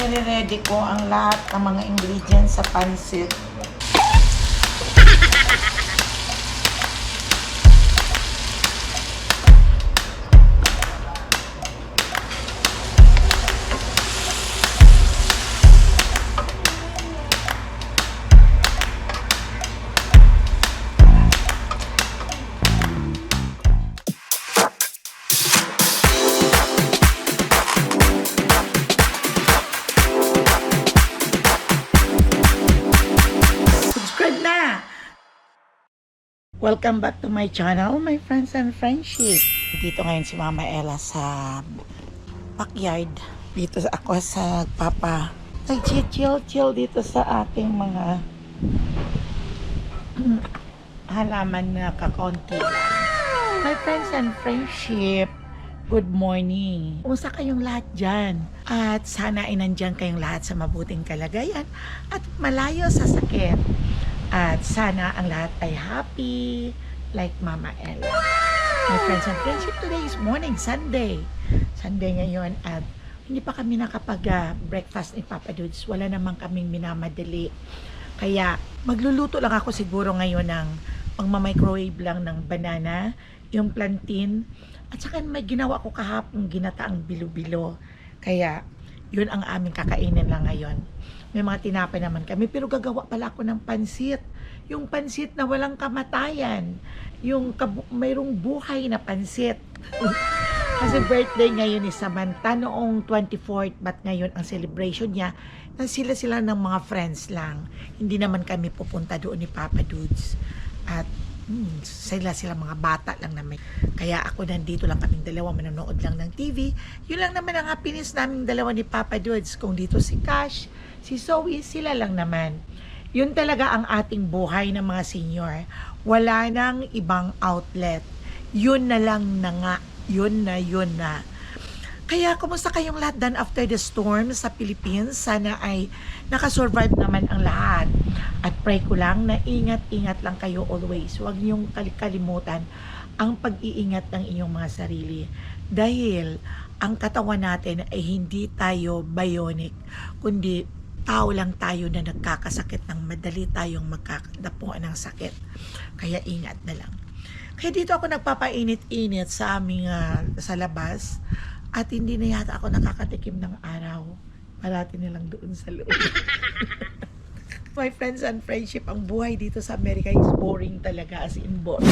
nire-ready ko ang lahat ng mga ingredients sa pansit. Welcome back to my channel, my friends and friendship. Dito ngayon si Mama Ella sa backyard. Dito ako sa papa. Nag-chill dito sa ating mga halaman na kakonti. My friends and friendship, good morning. Kumusta kayong lahat dyan? At sana ay nandyan kayong lahat sa mabuting kalagayan at malayo sa sakit. At sana ang lahat ay happy like Mama Ella. My friends and friendship, today is morning, Sunday. Sunday ngayon at hindi pa kami nakapag-breakfast ni Papa Dudes. Wala naman kaming minamadali. Kaya magluluto lang ako siguro ngayon ng pang-microwave lang ng banana, yung plantain. At saka may ginawa ko kahapon ginataang bilo-bilo. Kaya yun ang aming kakainin lang ngayon. May mga tinapay naman kami, pero gagawa pala ako ng pansit. Yung pansit na walang kamatayan. Yung mayroong buhay na pansit. Kasi birthday ngayon ni Samantha noong 24th, but ngayon ang celebration niya, na sila ng mga friends lang. Hindi naman kami pupunta doon ni Papa Dudes. At sila mga bata lang naman. Kaya ako nandito lang kaming dalawa, manonood lang ng TV. Yun lang naman ang happiness naming dalawa ni Papa Dudes. Kung dito si Cash, si Zoe, sila lang naman. Yun talaga ang ating buhay ng mga senior. Wala nang ibang outlet. Yun na lang na nga. Yun na. Kaya, kumusta kayong lahat done after the storm sa Philippines? Sana ay nakasurvive naman ang lahat. At pray ko lang na ingat-ingat lang kayo always. Huwag niyong kalimutan ang pag-iingat ng inyong mga sarili. Dahil ang katawan natin ay hindi tayo bionic, kundi tao lang tayo na nagkakasakit ng madali tayong magkakadapuan ng sakit. Kaya ingat na lang. Kaya dito ako nagpapainit-init sa aming sa labas. At hindi na yata ako nakakatikim ng araw. Parati nilang doon sa loob. My friends and friendship, ang buhay dito sa Amerika is boring talaga, as in boring.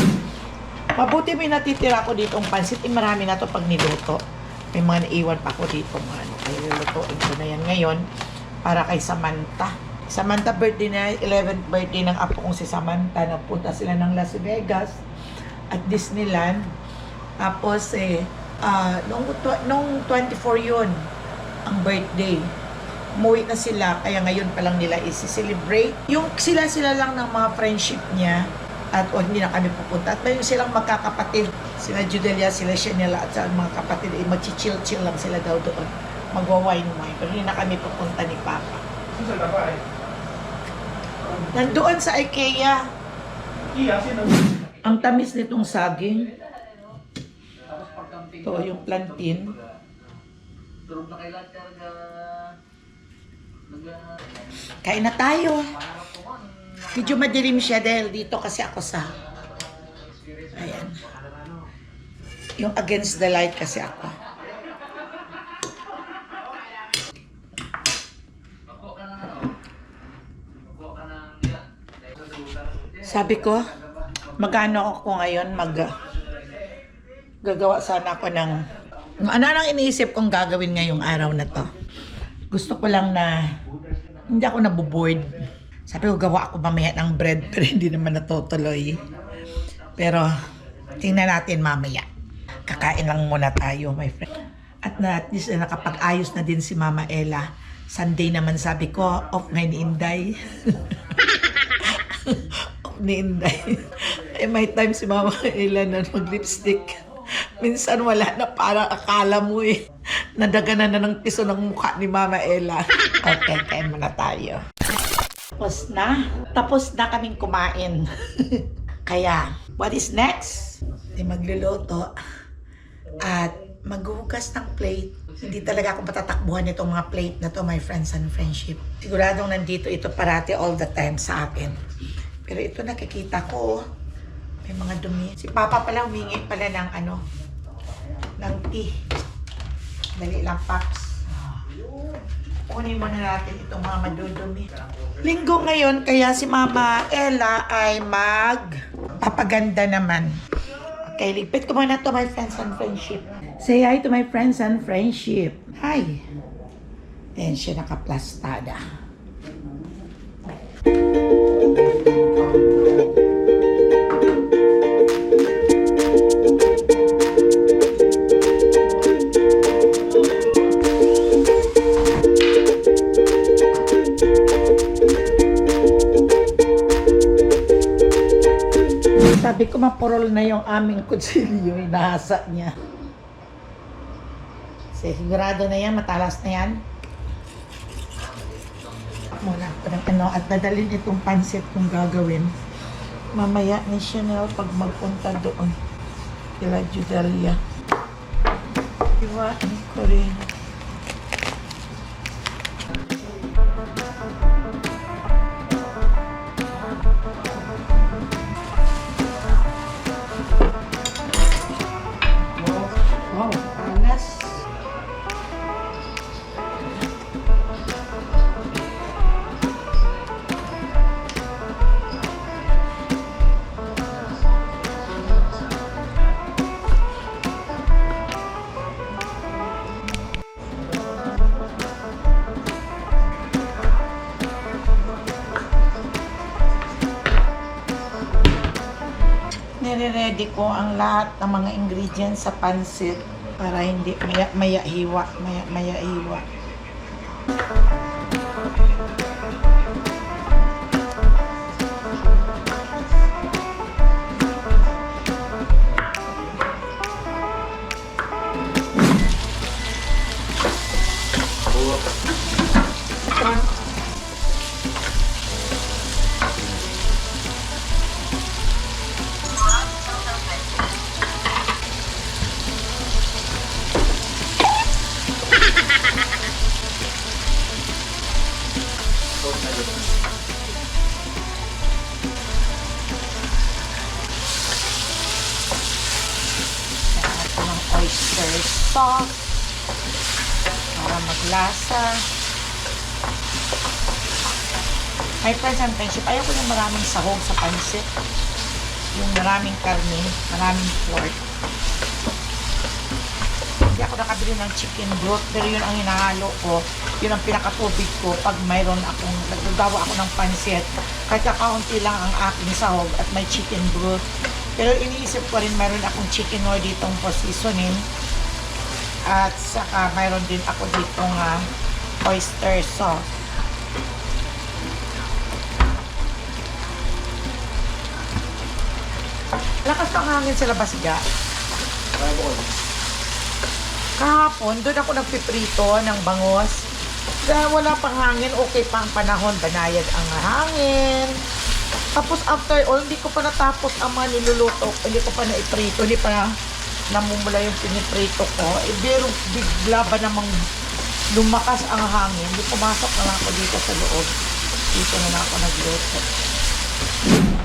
Mabuti may natitira ko dito ang pansit. Marami na to pag niluto. May mga naiwan pa ko dito. Kaya lulutuin ko na yan ngayon para kay Samantha. Samantha birthday na, 11th birthday ng apo kong si Samantha. Napunta sila ng Las Vegas at Disneyland. Tapos nung 24 yun ang birthday, umuwi na sila, kaya ngayon pa lang nila isi-celebrate yung sila lang ng mga friendship niya at hindi na kami pupunta at may silang magkakapatid, sila Judelia, sila Shanela at sa mga kapatid ay mag-chill lang sila daw doon, magwa-wine pero hindi na kami pupunta ni Papa. Nandoon sa IKEA. Ang tamis nitong saging. Ito yung plantain. Kain na tayo. Medyo madilim siya dahil dito kasi ako sa ayan. Yung against the light kasi ako. Sabi ko, magano ako ngayon gagawa sana ako ng ano nang iniisip kong gagawin ngayong araw na to. Gusto ko lang na hindi ako naboboard. Sabi ko gawa ako mamaya ng bread pero hindi naman natutuloy. Pero tingnan natin mamaya. Kakain lang muna tayo, my friend. At least nakapag-ayos na din si Mama Ella. Sunday naman sabi ko, off ngayon ni Inday. Off ni Inday. May time si Mama Ella na mag-lipstick. Minsan wala na, parang akala mo nadaganan na ng piso ng mukha ni Mama Ella. Okay, kain muna tayo. Tapos na kaming kumain. Kaya, what is next? Magluluto at maghuhugas ng plate Hindi talaga ako matatakbuhan itong mga plate na to, my friends and friendship. Siguradong nandito ito parati all the time sa akin. Pero ito nakikita ko, may mga dumi. Si Papa pala humingi pala ng ng tea. Dali lang, Paps. Kunin muna natin itong mga madudumi. Linggo ngayon, kaya si Mama Ella ay magpapaganda naman. Okay, ligpit ko muna to, my friends and friendship. Say hi to my friends and friendship. Hi. Ayan siya nakaplastada. Sabi ko mapurol na yung aming kutsilyo, inahasa niya. Sigurado na yan, matalas na yan. Muna ako ng at dadalhin itong pansit kung gagawin. Mamaya ni Chanel pag magpunta doon. Kila Judelia. Iwain ko rin. Wow, panas. Nire-ready ko ang lahat ng mga ingredients sa pansit para hindi maya hiwa. Oyster sauce para maglasa. My friends and friendship, ayaw ko yung maraming sahog sa pansit. Yung maraming karne, maraming pork. Hindi ako nakabili ng chicken broth, pero yun ang hinahalo ko. Yun ang pinakatubig ko pag mayroon akong, nagagawa ako ng pansit. Kahit kakaunti lang ang aking sahog at may chicken broth. Pero iniisip ko rin mayroon akong chicken oil ditong positionin. At saka mayroon din ako ditong oyster sauce. Lakas ng hangin sa labas ga. Kahapon, doon ako nagpiprito ng bangos. Dahil wala pang hangin, okay pa ang panahon. Banayad ang hangin. Tapos after all, hindi ko pa natapos ang mga niluluto. Hindi ko pa naiprito. Hindi pa namumula yung piniprito ko. Pero bigla ba namang lumakas ang hangin. Hindi pumasok na lang ako dito sa loob. Dito na lang ako nagluto.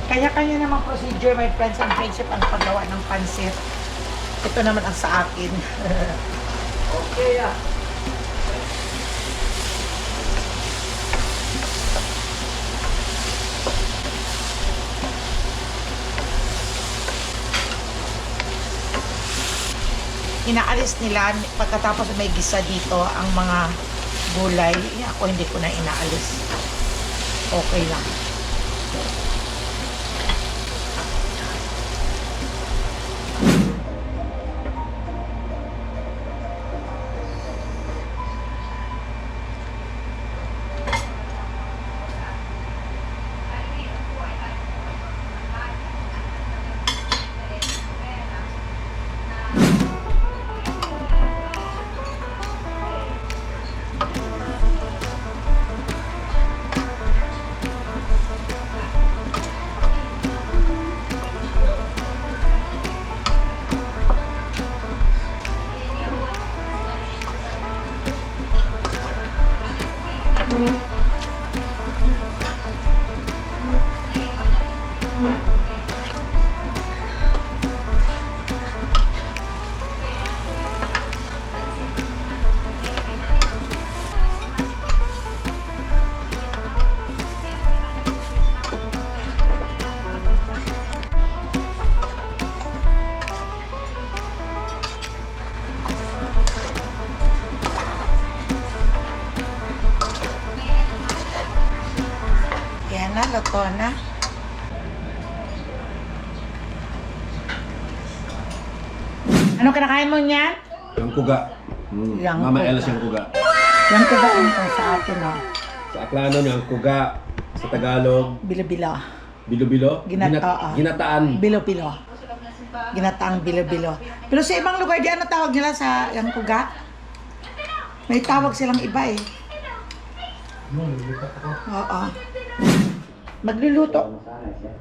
Kanya-kanya namang procedure, my friends and friendship, ang paggawa ng pansit. Ito naman ang sa akin. Okay, inaalis nila pagkatapos may gisa dito ang mga gulay. Ako hindi ko na inaalis. Okay lang. Yan na, luto na. Ano kinakain mo niyan? Yung kuga. Yang Mama kuga. Elas yung kuga. Yan ko ba sa atin, no? Sa Aklano yung kuga. Sa Tagalog, Bilo-bilo. bilo-bilo. Ginataan. Ginataan. Bilo-bilo. Ginataang bilo-bilo. Pero sa ibang lugar, di ano tawag nila sa yung kuga? May tawag silang iba eh. Oo. Magluluto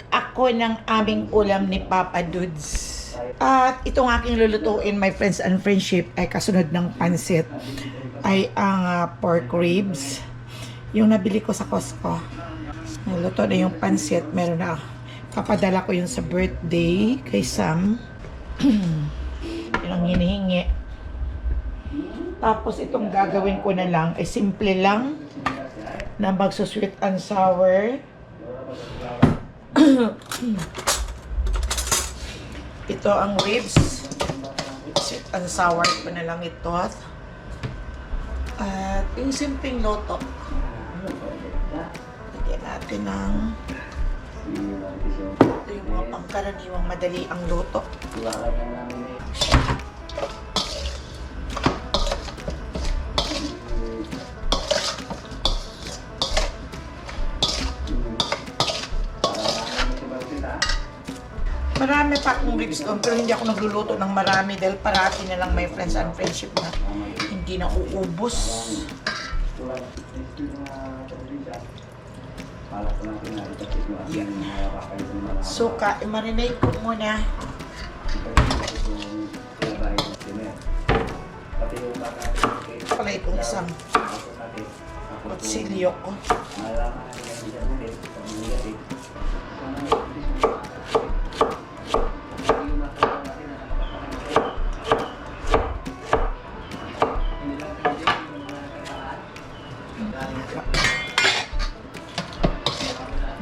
ako ng aming ulam ni Papa Dudes. At itong aking lulutuin, my friends and friendship, ay kasunod ng pansit, ay ang pork ribs. Yung nabili ko sa Costco. Naluto na yung pansit. Meron na. Papadala ko yun sa birthday kay Sam. Yun ang hinihingi. Tapos itong gagawin ko na lang ay simple lang na magsusweet and sour. Ito ang ribs. Sweet and sour ko na lang ito. At yung simpleng loto. Lagyan natin ng ito yung mga pangkaraniwang madali ang luto. Marami pa akong ribs doon, pero hindi ako nagluluto ng marami dahil parati na lang may friends and friendship na hindi na uubos. Yan. Suka, i-marinate ko muna. Pala itong isang kutsilyo ko.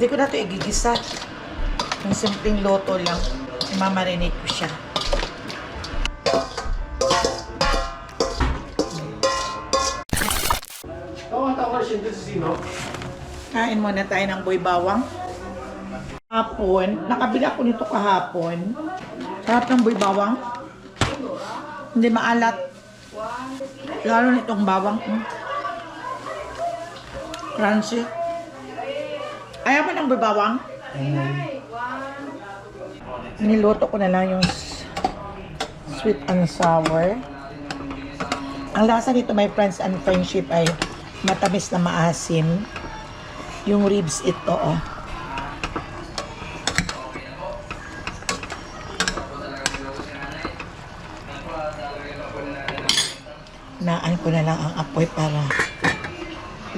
Hindi ko na ito igigisa. Yung simpleng loto lang. Imamarinate ko siya. Kain muna tayo ng boy bawang. Hapon. Nakabili ako nito kahapon. Sarap ng boy bawang. Hindi maalat. Lalo nitong bawang. Crunchy. Ayaw mo ng boy bawang? Niluto ko na lang yung sweet and sour. Ang lasa nito, my friends and friendship, ay matamis na maasim. Yung ribs ito, oh. Naan ko na lang ang apoy para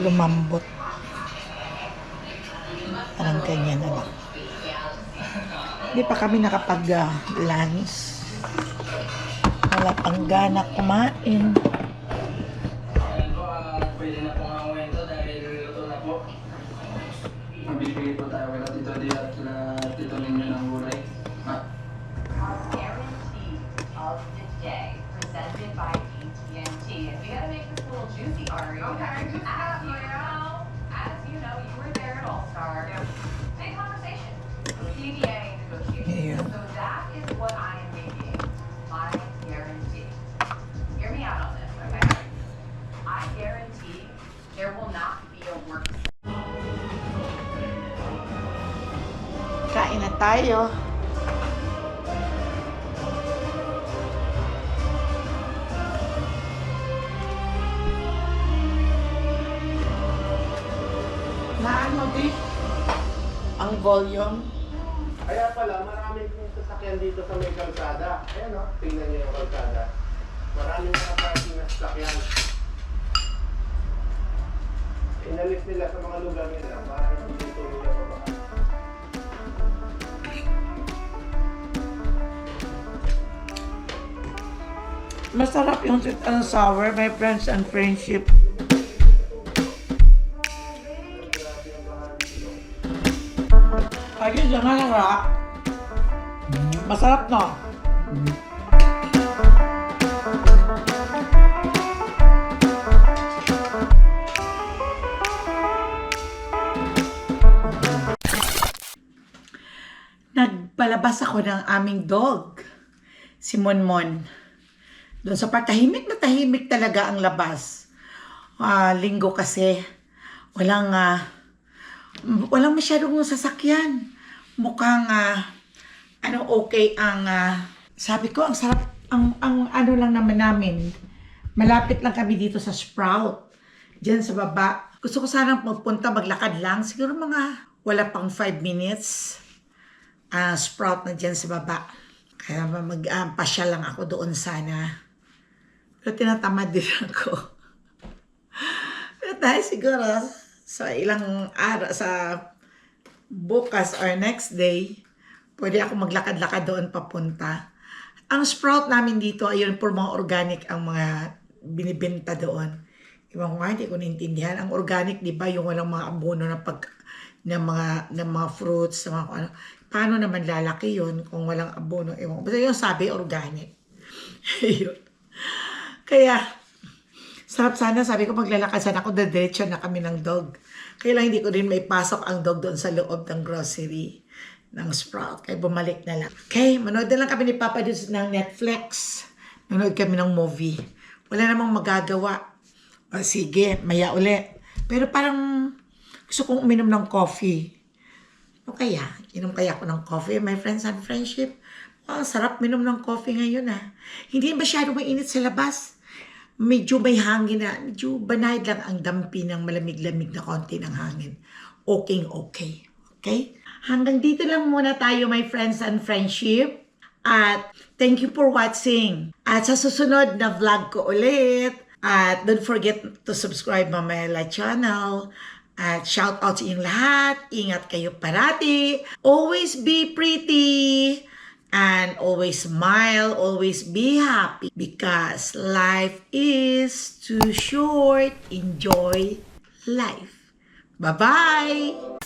lumambot. Parang ganyan na lang. Hindi pa kami nakapag-lunch. Wala pang gana kumain. Pwede na po nga kwento dahil luto na po. Magbibigay po tayo kay Tito Di at Tito ninyo ng gulay. Guarantee of the day, presented by AT&T. And we gotta make this a little juicy, Ari. Okay, as you know, you were there at All-Star. Big conversation. CBA negotiations. Yeah. So that is what I am making my guarantee. Hear me out on this, okay? I guarantee there will not be a work. Kain na tayo. Naan mo, di? Ang volume. Kaya pala, maraming sasakyan dito sa may kalsada. Ayan o, tingnan niyo yung kalsada. Maraming nakaparking na sasakyan. Inalis nila sa mga lugar nila para hindi tuloy ang babae. Masarap yung sweet and sour, my friends and friendship. Ayun, yan nga harap. Masarap no? Nagpalabas ako ng aming dog, si Monmon. Doon sa part, tahimik na tahimik talaga ang labas. Linggo kasi, walang masyadong sasakyan. Mukhang, okay ang, sabi ko, ang sarap, ang ano lang naman namin, malapit lang kami dito sa Sprout, dyan sa baba. Gusto ko sanang magpunta, maglakad lang, siguro mga, wala pang 5 minutes, Sprout na dyan sa baba. Kaya magpasya lang ako doon sana. Pero tinatamad din ako. Pero dahil siguro sa ilang araw, sa bukas or next day, pwede ako maglakad-lakad doon papunta. Ang Sprout namin dito, ayun, for mga organic ang mga binibenta doon. Ibang nga, hindi ko naintindihan. Ang organic, di ba, yung walang mga abono ng mga fruits, ng mga ano. Paano naman lalaki yun kung walang abono? Ewan ko. Basta yung sabi, organic. Ayun. Kaya, sarap sana. Sabi ko, maglalakad sana ako. Diretso na kami ng dog. Kaya lang hindi ko rin may pasok ang dog doon sa loob ng grocery ng Sprout. Kaya bumalik na lang. Okay, manood na lang kami ni Papa dito ng Netflix. Manood kami ng movie. Wala namang magagawa. Sige, maya ulit. Pero parang gusto kong uminom ng coffee. O kaya, inom kaya ako ng coffee, my friends and friendship. Wow, sarap minom ng coffee ngayon Hindi masyado mainit sa labas. Medyo may hangin na, medyo banayad lang ang dampi ng malamig-lamig na konti ng hangin. Okay. Okay? Hanggang dito lang muna tayo, my friends and friendship. At thank you for watching. At sa susunod na vlog ko ulit. At don't forget to subscribe my Mamela channel. At shout out sa inyong lahat. Ingat kayo parati. Always be pretty. And always smile. Always be happy. Because life is too short. Enjoy life. Bye-bye.